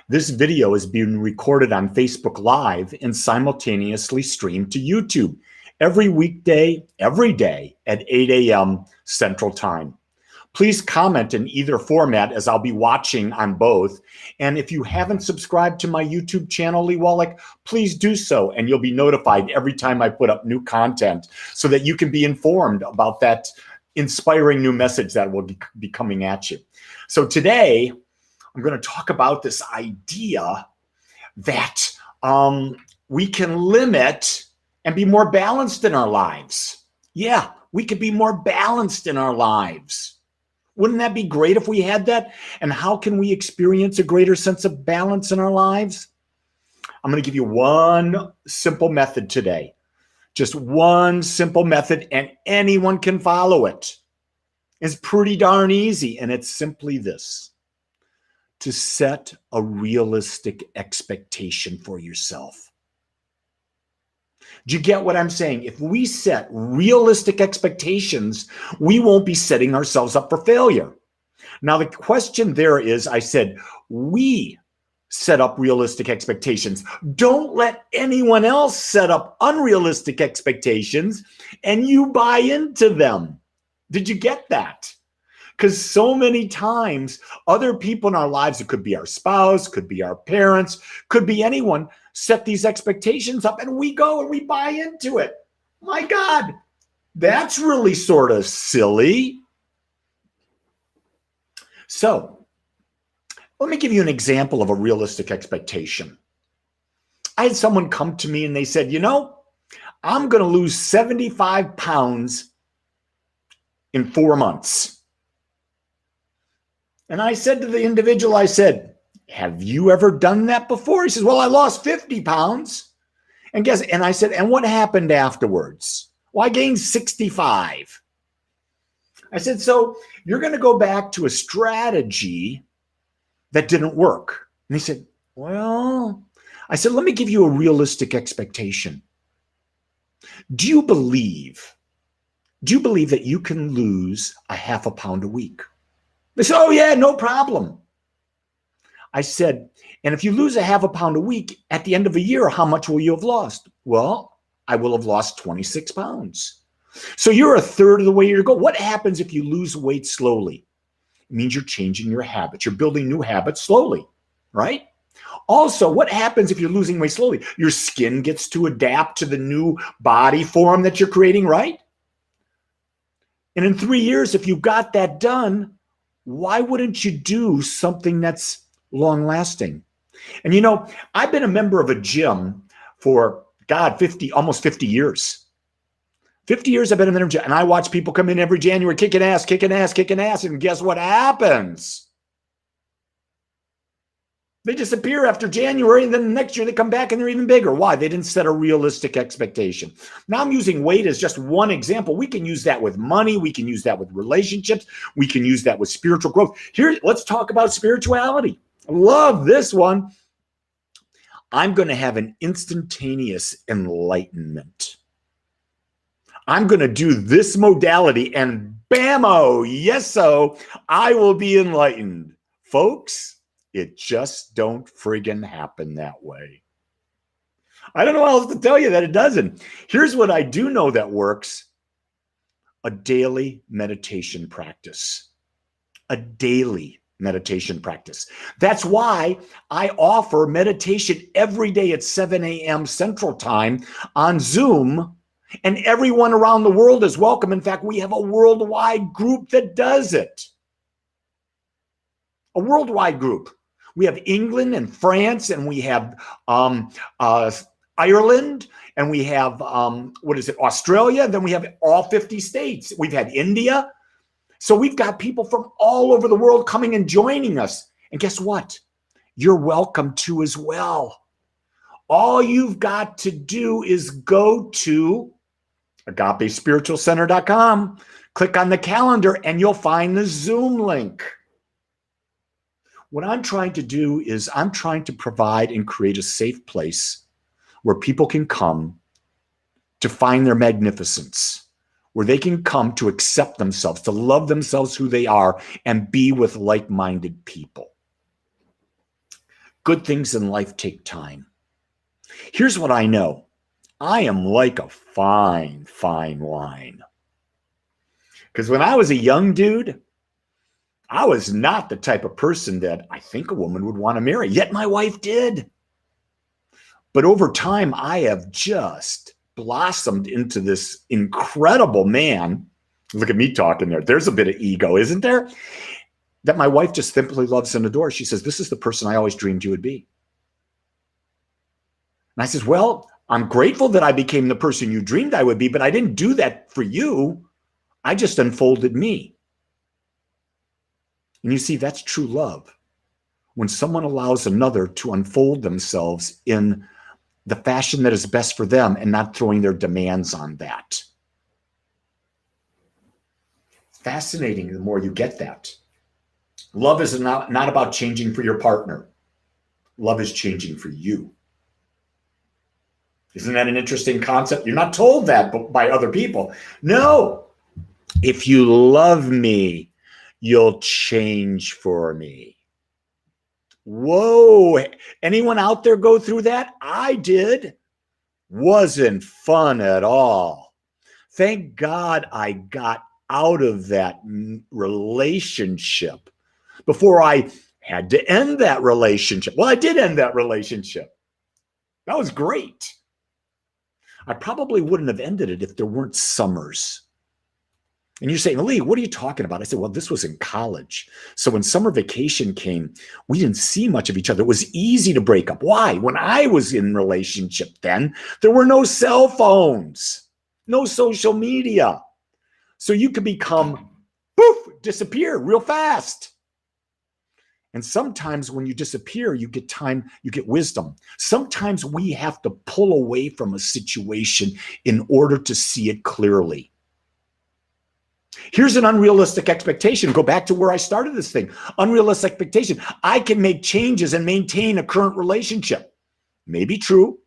This video is being recorded on Facebook Live and simultaneously streamed to YouTube every weekday, every day at 8 a.m. Central Time. Please comment in either format as I'll be watching on both. And if you haven't subscribed to my YouTube channel, Lee Wolak, please do so, and you'll be notified every time I put up new content so that you can be informed about that inspiring new message that will be coming at you. So today, I'm going to talk about this idea that we can limit and be more balanced in our lives. Yeah, we could be more balanced in our lives. Wouldn't that be great if we had that? And how can we experience a greater sense of balance in our lives? I'm going to give you one simple method today. Just one simple method, and anyone can follow it. It's pretty darn easy, and it's simply this: to set a realistic expectation for yourself. Do you get what I'm saying? If we set realistic expectations, we won't be setting ourselves up for failure. Now, the question there is, I said, we set up realistic expectations. Don't let anyone else set up unrealistic expectations and you buy into them. Did you get that? Because so many times other people in our lives, it could be our spouse, could be our parents, could be anyone, set these expectations up and we go and we buy into it. My God, that's really sort of silly. So let me give you an example of a realistic expectation. I had someone come to me and they said, you know, I'm going to lose 75 pounds in 4 months. And I said to the individual, I said, have you ever done that before? He says, well, I lost 50 pounds. And I said, and what happened afterwards? Well, I gained 65. I said, so you're going to go back to a strategy that didn't work. And he said, well, I said, let me give you a realistic expectation. Do you believe that you can lose a half a pound a week? They said, oh yeah, no problem. I said, and if you lose a half a pound a week, at the end of a year, how much will you have lost? Well, I will have lost 26 pounds. So you're a third of the way to go. What happens if you lose weight slowly? It means you're changing your habits. You're building new habits slowly, right? Also, what happens if you're losing weight slowly? Your skin gets to adapt to the new body form that you're creating, right? And in 3 years, if you got that done, why wouldn't you do something that's long lasting? And you know, I've been a member of a gym for, God, almost 50 years. 50 years I've been in the gym, and I watch people come in every January kicking ass, kicking ass, kicking ass, and guess what happens? They disappear after January, and then the next year they come back and they're even bigger. Why? They didn't set a realistic expectation. Now I'm using weight as just one example. We can use that with money. We can use that with relationships. We can use that with spiritual growth. Here, let's talk about spirituality. I love this one. I'm going to have an instantaneous enlightenment. I'm going to do this modality and bammo, yes-o, I will be enlightened. Folks, it just don't friggin' happen that way. I don't know how else to tell you that it doesn't. Here's what I do know that works. A daily meditation practice. A daily meditation practice. That's why I offer meditation every day at 7 a.m. Central Time on Zoom, and everyone around the world is welcome. In fact, we have a worldwide group that does it. A worldwide group. We have England and France, and we have Ireland, and we have, Australia, then we have all 50 states. We've had India. So we've got people from all over the world coming and joining us. And guess what? You're welcome to as well. All you've got to do is go to agapespiritualcenter.com, click on the calendar, and you'll find the Zoom link. What I'm trying to do is I'm trying to provide and create a safe place where people can come to find their magnificence, where they can come to accept themselves, to love themselves who they are, and be with like-minded people. Good things in life take time. Here's what I know. I am like a fine, fine wine. Because when I was a young dude, I was not the type of person that I think a woman would want to marry. Yet my wife did. But over time, I have just blossomed into this incredible man. Look at me talking there. There's a bit of ego, isn't there? That my wife just simply loves and adores. She says, this is the person I always dreamed you would be. And I says, well, I'm grateful that I became the person you dreamed I would be, but I didn't do that for you. I just unfolded me. And you see, that's true love. When someone allows another to unfold themselves in the fashion that is best for them and not throwing their demands on that. Fascinating the more you get that. Love is not about changing for your partner. Love is changing for you. Isn't that an interesting concept? You're not told that by other people. No. If you love me, you'll change for me. Whoa. Anyone out there go through that? I did. Wasn't fun at all. Thank God I got out of that relationship before I had to end that relationship. Well, I did end that relationship. That was great. I probably wouldn't have ended it if there weren't summers. And you're saying, Lee, what are you talking about? I said, well, this was in college. So when summer vacation came, we didn't see much of each other. It was easy to break up. Why? When I was in relationship then, there were no cell phones, no social media. So you could become, poof, disappear real fast. And sometimes when you disappear, you get time, you get wisdom. Sometimes we have to pull away from a situation in order to see it clearly. Here's an unrealistic expectation. Go back to where I started this thing. Unrealistic expectation. I can make changes and maintain a current relationship. Maybe true.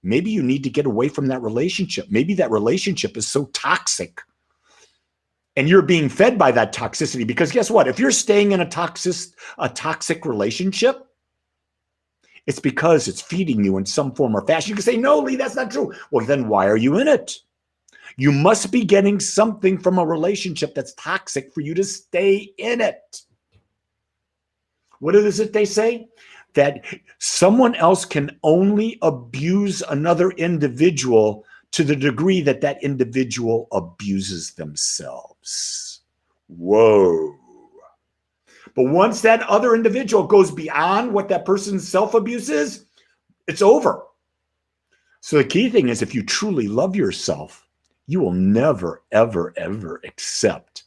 Maybe you need to get away from that relationship. Maybe that relationship is so toxic and you're being fed by that toxicity, because guess what? If you're staying in a toxic relationship, it's because it's feeding you in some form or fashion. You can say, no, Lee, that's not true. Well, then why are you in it? You must be getting something from a relationship that's toxic for you to stay in it. What is it they say? That someone else can only abuse another individual to the degree that that individual abuses themselves. Whoa. But once that other individual goes beyond what that person's self-abuse is, it's over. So the key thing is, if you truly love yourself, you will never, ever, ever accept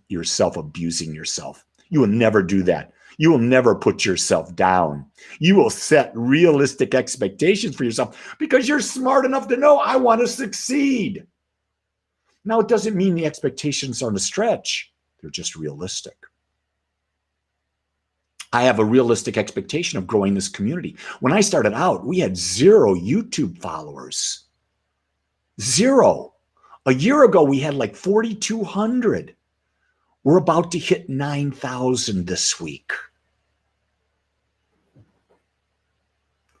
yourself abusing yourself. You will never do that. You will never put yourself down. You will set realistic expectations for yourself because you're smart enough to know, I want to succeed. Now, it doesn't mean the expectations aren't a stretch. They're just realistic. I have a realistic expectation of growing this community. When I started out, we had 0 YouTube followers. 0. A year ago, we had like 4,200. We're about to hit 9,000 this week.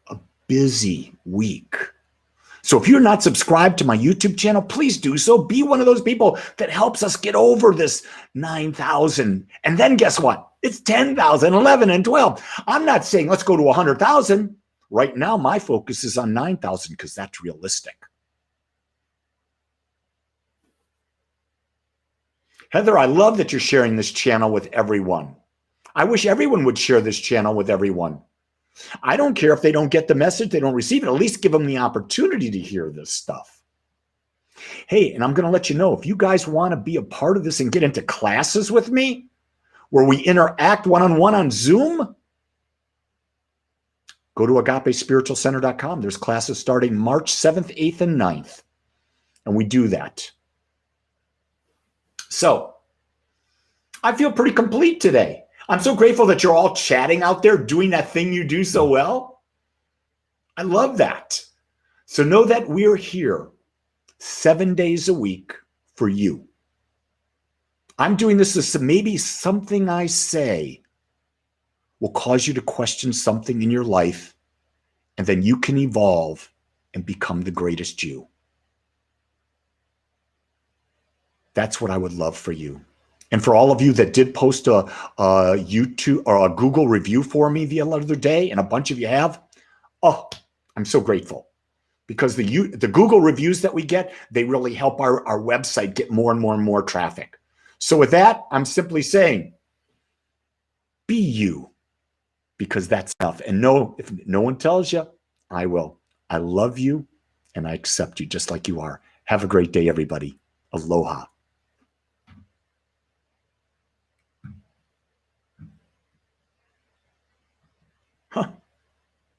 A busy week. So if you're not subscribed to my YouTube channel, please do so. Be one of those people that helps us get over this 9,000. And then guess what? It's 10,000, 11, and 12. I'm not saying let's go to 100,000. Right now, my focus is on 9,000 because that's realistic. Heather, I love that you're sharing this channel with everyone. I wish everyone would share this channel with everyone. I don't care if they don't get the message, they don't receive it. At least give them the opportunity to hear this stuff. Hey, and I'm going to let you know, if you guys want to be a part of this and get into classes with me, where we interact one-on-one on Zoom, go to agapespiritualcenter.com. There's classes starting March 7th, 8th, and 9th. And we do that. So, I feel pretty complete today. I'm so grateful that you're all chatting out there, doing that thing you do so well. I love that. So know that we're here 7 days a week for you. I'm doing this as maybe something I say will cause you to question something in your life, and then you can evolve and become the greatest you. That's what I would love for you. And for all of you that did post a YouTube or a Google review for me the other day, and a bunch of you have, oh, I'm so grateful. Because the Google reviews that we get, they really help our website get more and more and more traffic. So with that, I'm simply saying, be you, because that's enough. And no, if no one tells you, I will. I love you, and I accept you just like you are. Have a great day, everybody. Aloha.